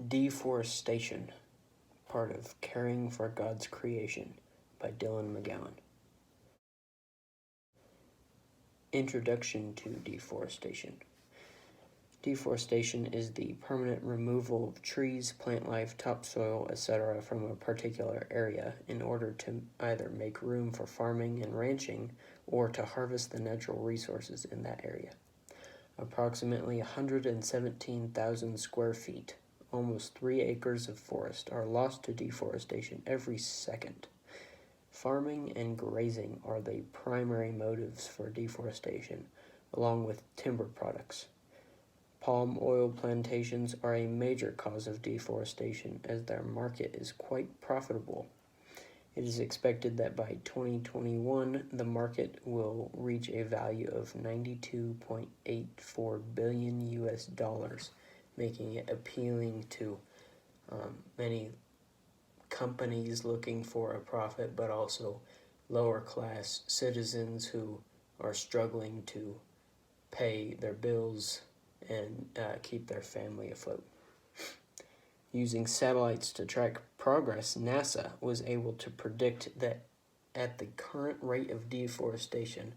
Deforestation, part of Caring for God's Creation by Dylan McGowan. Introduction to deforestation. Deforestation is the permanent removal of trees, plant life, topsoil, etc. from a particular area in order to either make room for farming and ranching or to harvest the natural resources in that area. Approximately 117,000 square feet, almost 3 acres of forest, are lost to deforestation every second. Farming and grazing are the primary motives for deforestation, along with timber products. Palm oil plantations are a major cause of deforestation as their market is quite profitable. It is expected that by 2021, the market will reach a value of $92.84 billion US, making it appealing to many companies looking for a profit, but also lower class citizens who are struggling to pay their bills and keep their family afloat. Using satellites to track progress, NASA was able to predict that at the current rate of deforestation,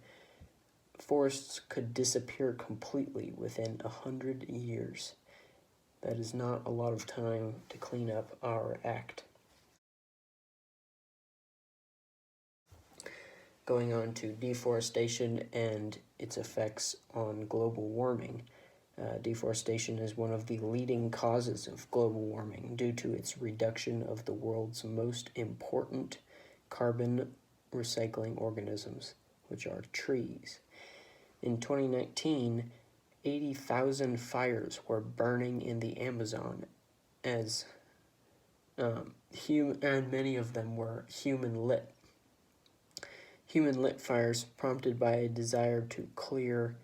forests could disappear completely within 100 years. That is not a lot of time to clean up our act. Going on to deforestation and its effects on global warming. Deforestation is one of the leading causes of global warming due to its reduction of the world's most important carbon recycling organisms, which are trees. In 2019, 80,000 fires were burning in the Amazon and many of them were human-lit. Human-lit fires prompted by a desire to clear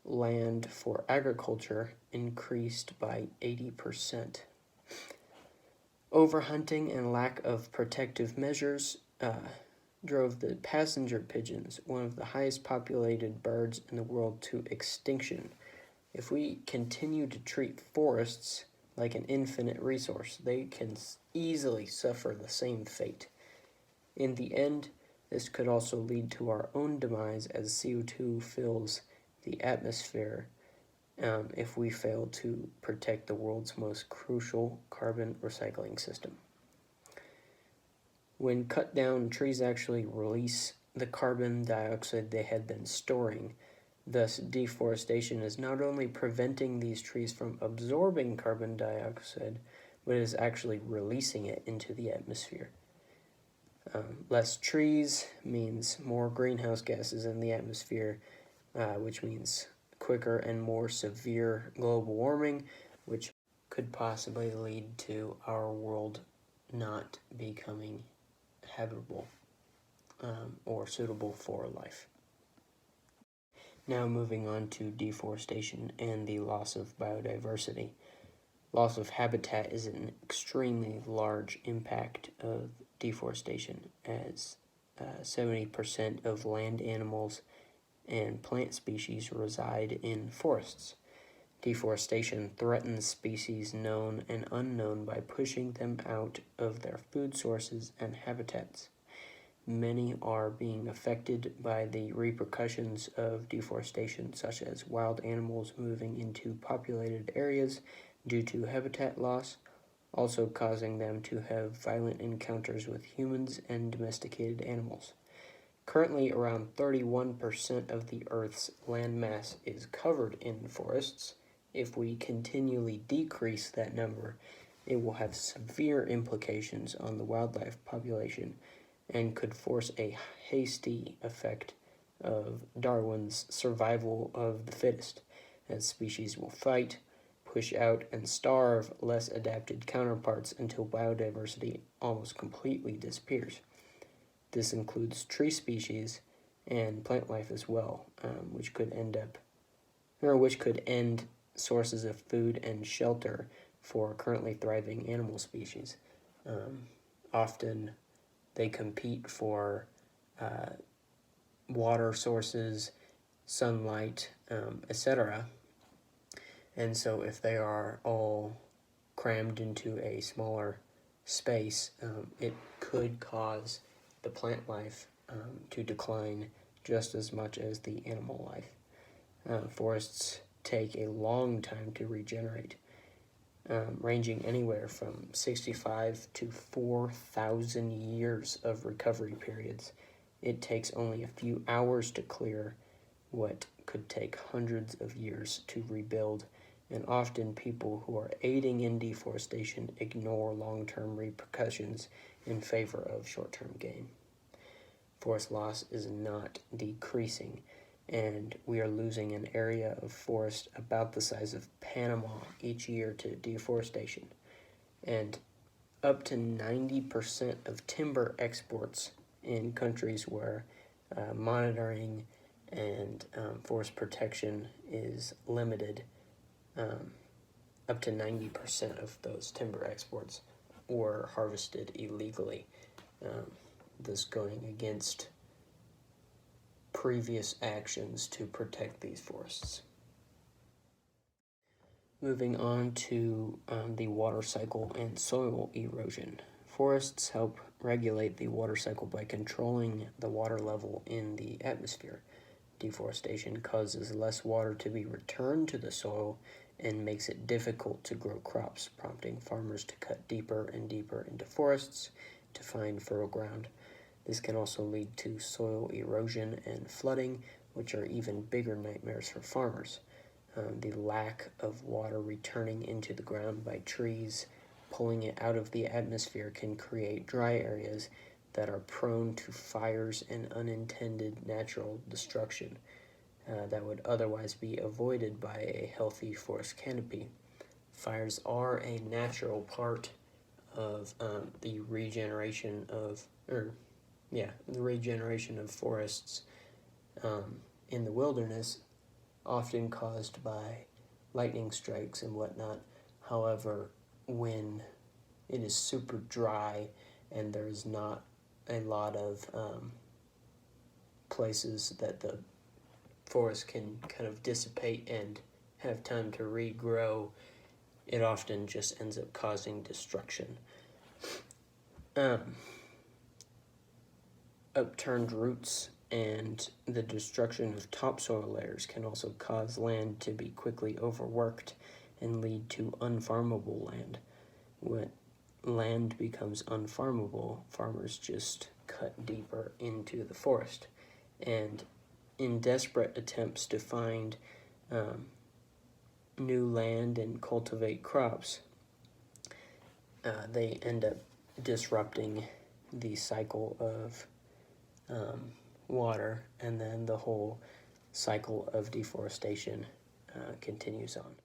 land for agriculture increased by 80%. Overhunting and lack of protective measures drove the passenger pigeons, one of the highest populated birds in the world, to extinction. If we continue to treat forests like an infinite resource, they can easily suffer the same fate. In the end, this could also lead to our own demise as CO2 fills the atmosphere if we fail to protect the world's most crucial carbon recycling system. When cut down, trees actually release the carbon dioxide they had been storing. Thus, deforestation is not only preventing these trees from absorbing carbon dioxide, but is actually releasing it into the atmosphere. Less trees means more greenhouse gases in the atmosphere, which means quicker and more severe global warming, which could possibly lead to our world not becoming habitable or suitable for life. Now moving on to deforestation and the loss of biodiversity. Loss of habitat is an extremely large impact of deforestation, as 70% of land animals and plant species reside in forests. Deforestation threatens species known and unknown by pushing them out of their food sources and habitats. Many are being affected by the repercussions of deforestation, such as wild animals moving into populated areas due to habitat loss, also causing them to have violent encounters with humans and domesticated animals. Currently, around 31% of the Earth's landmass is covered in forests. If we continually decrease that number, it will have severe implications on the wildlife population and could force a hasty effect of Darwin's survival of the fittest, as species will fight, push out, and starve less adapted counterparts until biodiversity almost completely disappears. This includes tree species and plant life as well, which could end sources of food and shelter for currently thriving animal species. Often they compete for water sources, sunlight, etc. And so if they are all crammed into a smaller space, it could cause the plant life to decline just as much as the animal life. Forests take a long time to regenerate, ranging anywhere from 65 to 4,000 years of recovery periods. It takes only a few hours to clear what could take hundreds of years to rebuild, and often people who are aiding in deforestation ignore long-term repercussions in favor of short-term gain. Forest loss is not decreasing, and we are losing an area of forest about the size of Panama each year to deforestation. And up to 90% of timber exports in countries where monitoring and forest protection is limited, up to 90% of those timber exports were harvested illegally, thus going against previous actions to protect these forests. Moving on to the water cycle and soil erosion. Forests help regulate the water cycle by controlling the water level in the atmosphere. Deforestation causes less water to be returned to the soil and makes it difficult to grow crops, prompting farmers to cut deeper and deeper into forests to find fertile ground. This can also lead to soil erosion and flooding, which are even bigger nightmares for farmers. The lack of water returning into the ground by trees pulling it out of the atmosphere can create dry areas that are prone to fires and unintended natural destruction that would otherwise be avoided by a healthy forest canopy. Fires are a natural part of the regeneration of forests in the wilderness, often caused by lightning strikes and whatnot. However, when it is super dry and there's not a lot of places that the forest can kind of dissipate and have time to regrow, it often just ends up causing destruction. Upturned roots and the destruction of topsoil layers can also cause land to be quickly overworked and lead to unfarmable land. When land becomes unfarmable, farmers just cut deeper into the forest. And in desperate attempts to find new land and cultivate crops, they end up disrupting the cycle of water, and then the whole cycle of deforestation continues on.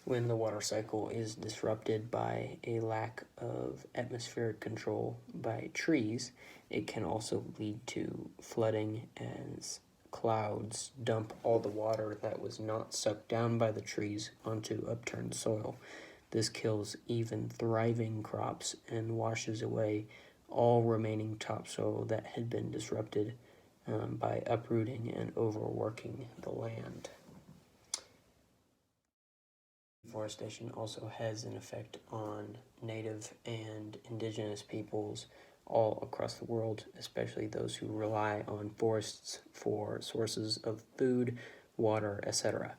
When the water cycle is disrupted by a lack of atmospheric control by trees, it can also lead to flooding as clouds dump all the water that was not sucked down by the trees onto upturned soil. This kills even thriving crops and washes away all remaining topsoil that had been disrupted by uprooting and overworking the land. Deforestation also has an effect on native and indigenous peoples all across the world, especially those who rely on forests for sources of food, water, etc.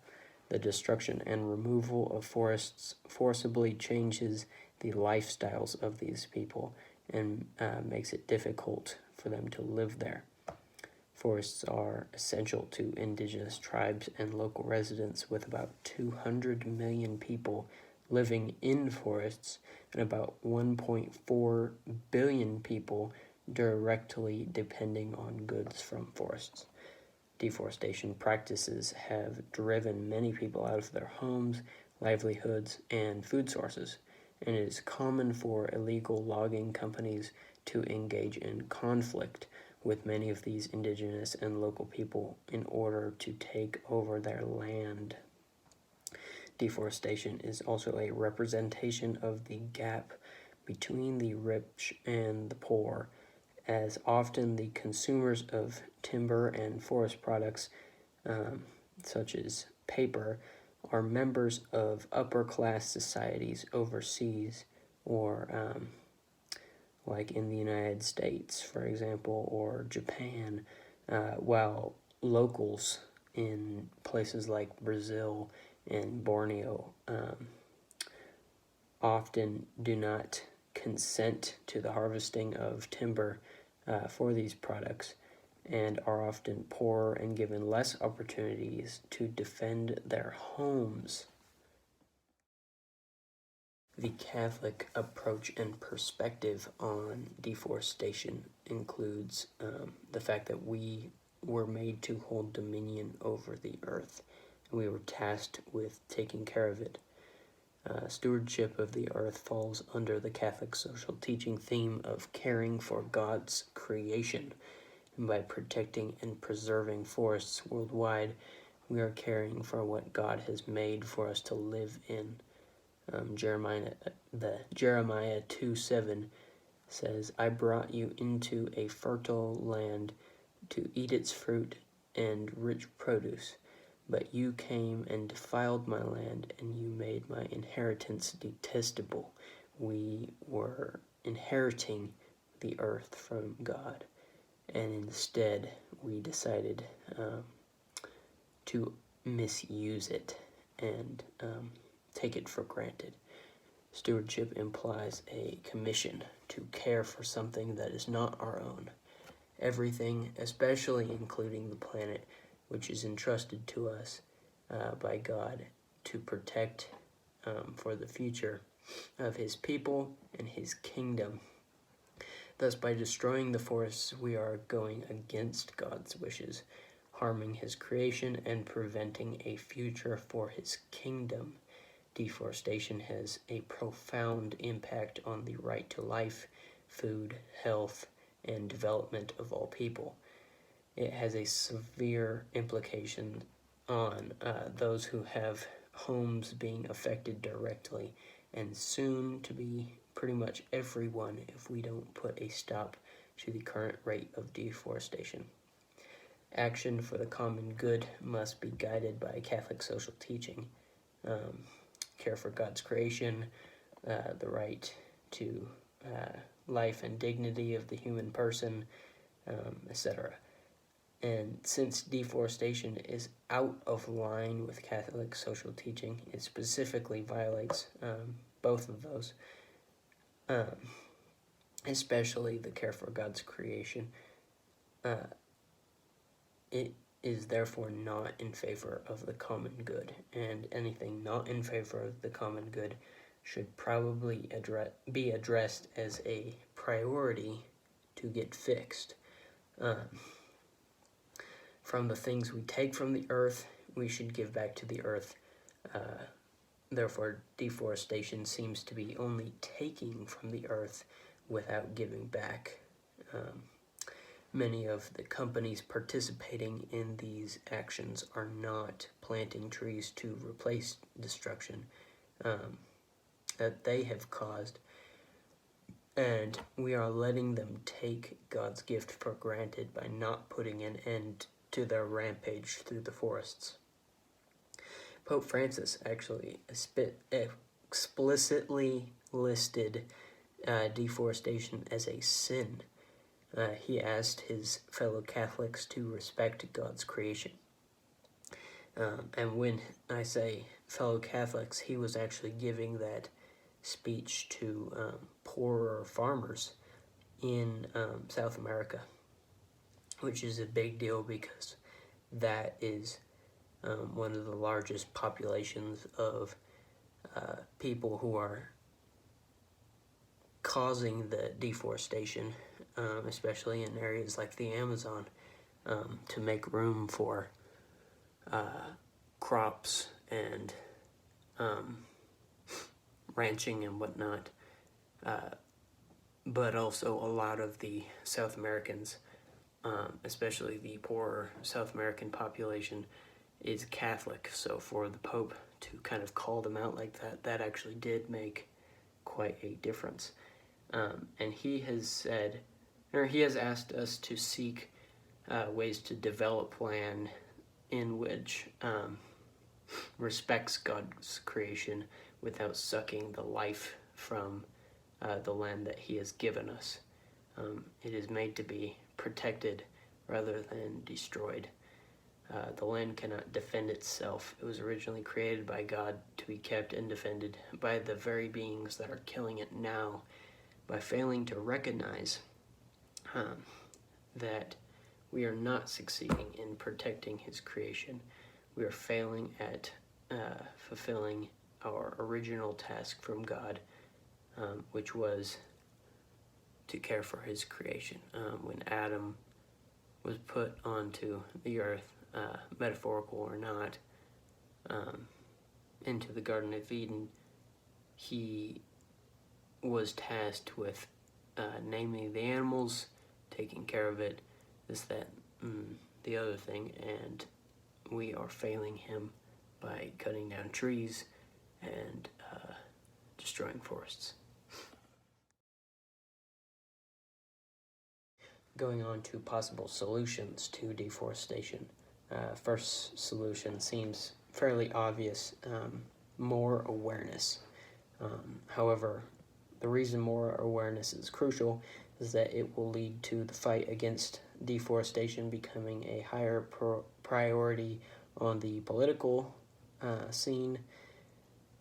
The destruction and removal of forests forcibly changes the lifestyles of these people and makes it difficult for them to live there. Forests are essential to indigenous tribes and local residents, with about 200 million people living in forests and about 1.4 billion people directly depending on goods from forests. Deforestation practices have driven many people out of their homes, livelihoods, and food sources, and it is common for illegal logging companies to engage in conflict with many of these indigenous and local people in order to take over their land. Deforestation is also a representation of the gap between the rich and the poor, as often the consumers of timber and forest products, such as paper, are members of upper class societies overseas, or like in the United States, for example, or Japan, while locals in places like Brazil and Borneo often do not consent to the harvesting of timber for these products, and are often poorer and given less opportunities to defend their homes. The Catholic approach and perspective on deforestation includes the fact that we were made to hold dominion over the earth. We were tasked with taking care of it. Stewardship of the earth falls under the Catholic social teaching theme of caring for God's creation. And by protecting and preserving forests worldwide, we are caring for what God has made for us to live in. Jeremiah 2:7 says, "I brought you into a fertile land to eat its fruit and rich produce, but you came and defiled my land, and you made my inheritance detestable." We were inheriting the earth from God, and instead we decided to misuse it and take it for granted. Stewardship implies a commission to care for something that is not our own. Everything, especially including the planet, which is entrusted to us by God to protect for the future of His people and His kingdom. Thus, by destroying the forests, we are going against God's wishes, harming His creation and preventing a future for His kingdom. Deforestation has a profound impact on the right to life, food, health, and development of all people. It has a severe implication on those who have homes being affected directly, and soon to be pretty much everyone if we don't put a stop to the current rate of deforestation. Action for the common good must be guided by Catholic social teaching. Care for God's creation, the right to life and dignity of the human person, etc. And since deforestation is out of line with Catholic social teaching, it specifically violates both of those, especially the care for God's creation. It is therefore not in favor of the common good, and anything not in favor of the common good should probably be addressed as a priority to get fixed. From the things we take from the earth, we should give back to the earth. Therefore, deforestation seems to be only taking from the earth without giving back. Many of the companies participating in these actions are not planting trees to replace destruction that they have caused, and we are letting them take God's gift for granted by not putting an end to their rampage through the forests. Pope Francis actually explicitly listed deforestation as a sin. He asked his fellow Catholics to respect God's creation. And when I say fellow Catholics, he was actually giving that speech to poorer farmers in South America, which is a big deal because that is one of the largest populations of people who are causing the deforestation, especially in areas like the Amazon, to make room for crops and ranching and whatnot. But also a lot of the South Americans, especially the poorer South American population, is Catholic. So for the Pope to kind of call them out like that, that actually did make quite a difference. And he has asked us to seek ways to develop land in which respects God's creation without sucking the life from the land that he has given us. It is made to be protected rather than destroyed. The land cannot defend itself. It was originally created by God to be kept and defended by the very beings that are killing it now. By failing to recognize that we are not succeeding in protecting his creation, we are failing at fulfilling our original task from God, which was to care for his creation. When Adam was put onto the earth, metaphorical or not, into the Garden of Eden, he was tasked with naming the animals, taking care of it, this, that, the other thing, and we are failing him by cutting down trees and destroying forests. Going on to possible solutions to deforestation. First solution seems fairly obvious, more awareness. However, the reason more awareness is crucial is that it will lead to the fight against deforestation becoming a higher priority on the political scene,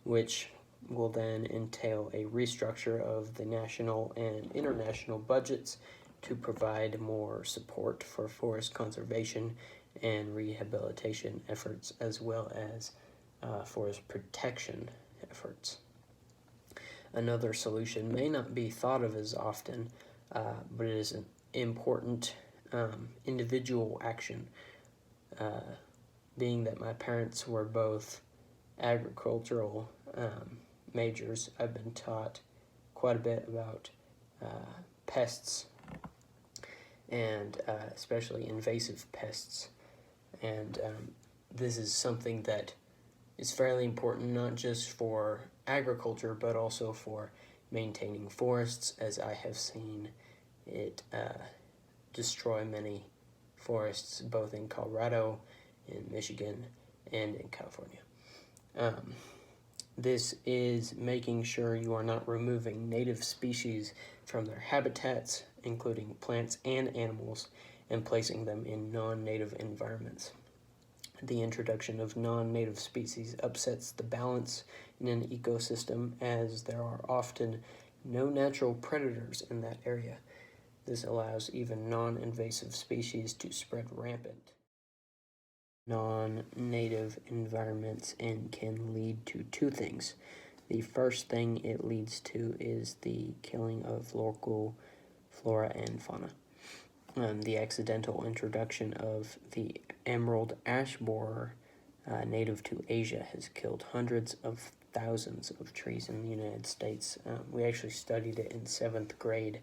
which will then entail a restructure of the national and international budgets to provide more support for forest conservation and rehabilitation efforts, as well as forest protection efforts. Another solution may not be thought of as often, but it is an important individual action. Being that my parents were both agricultural majors, I've been taught quite a bit about pests, and especially invasive pests. And this is something that is fairly important, not just for agriculture, but also for maintaining forests, as I have seen it destroy many forests, both in Colorado, in Michigan, and in California. This is making sure you are not removing native species from their habitats, including plants and animals, and placing them in non-native environments. The introduction of non-native species upsets the balance in an ecosystem, as there are often no natural predators in that area. This allows even non-invasive species to spread rampant. Non-native environments and can lead to two things. The first thing it leads to is the killing of local flora and fauna. The accidental introduction of the emerald ash borer, native to Asia, has killed hundreds of thousands of trees in the United States. We actually studied it in 7th grade,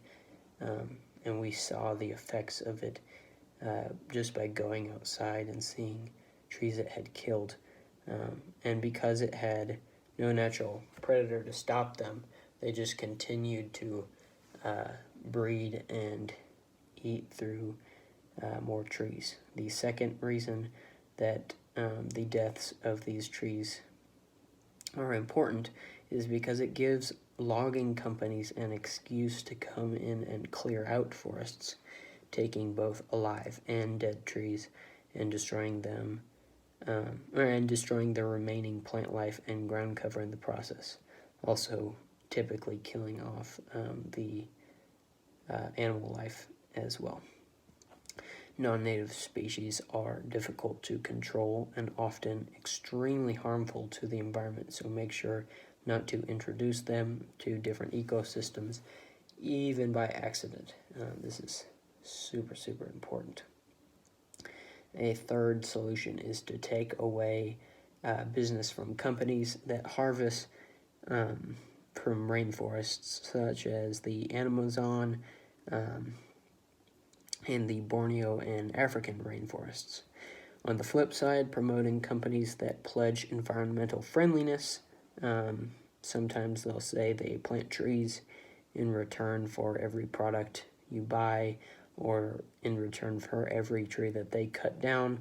and we saw the effects of it just by going outside and seeing trees it had killed. And because it had no natural predator to stop them, they just continued to breed and eat through more trees. The second reason that the deaths of these trees are important is because it gives logging companies an excuse to come in and clear out forests, taking both alive and dead trees and destroying them, and destroying their remaining plant life and ground cover in the process. Also, typically killing off the animal life as well. Non-native species are difficult to control and often extremely harmful to the environment, so make sure not to introduce them to different ecosystems, even by accident. This is super important. A third solution is to take away business from companies that harvest from rainforests, such as the Amazon, and the Borneo and African rainforests. On the flip side, promoting companies that pledge environmental friendliness. Sometimes they'll say they plant trees in return for every product you buy, or in return for every tree that they cut down.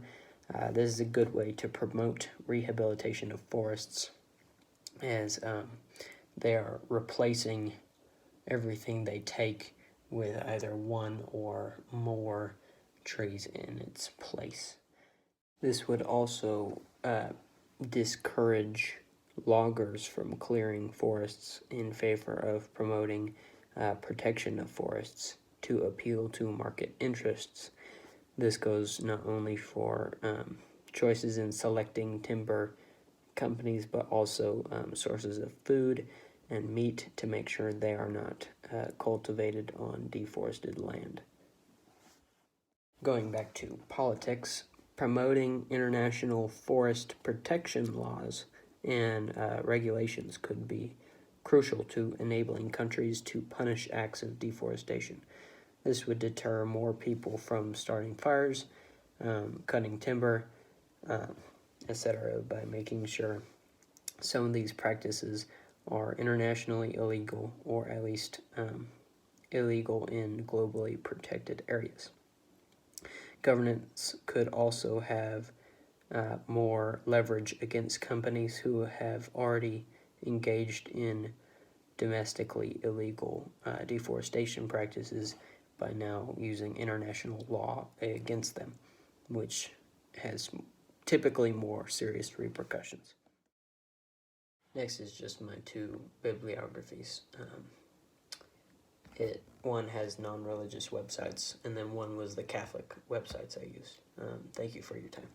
This is a good way to promote rehabilitation of forests, as they are replacing everything they take with either one or more trees in its place. This would also discourage loggers from clearing forests in favor of promoting protection of forests to appeal to market interests. This goes not only for choices in selecting timber companies, but also sources of food and meat to make sure they are not cultivated on deforested land. Going back to politics, promoting international forest protection laws and regulations could be crucial to enabling countries to punish acts of deforestation. This would deter more people from starting fires, cutting timber, etc., by making sure some of these practices are internationally illegal, or at least illegal in globally protected areas. Governments could also have more leverage against companies who have already engaged in domestically illegal deforestation practices by now using international law against them, which has typically more serious repercussions. Next is just my two bibliographies. One has non-religious websites, and then one was the Catholic websites I used. Thank you for your time.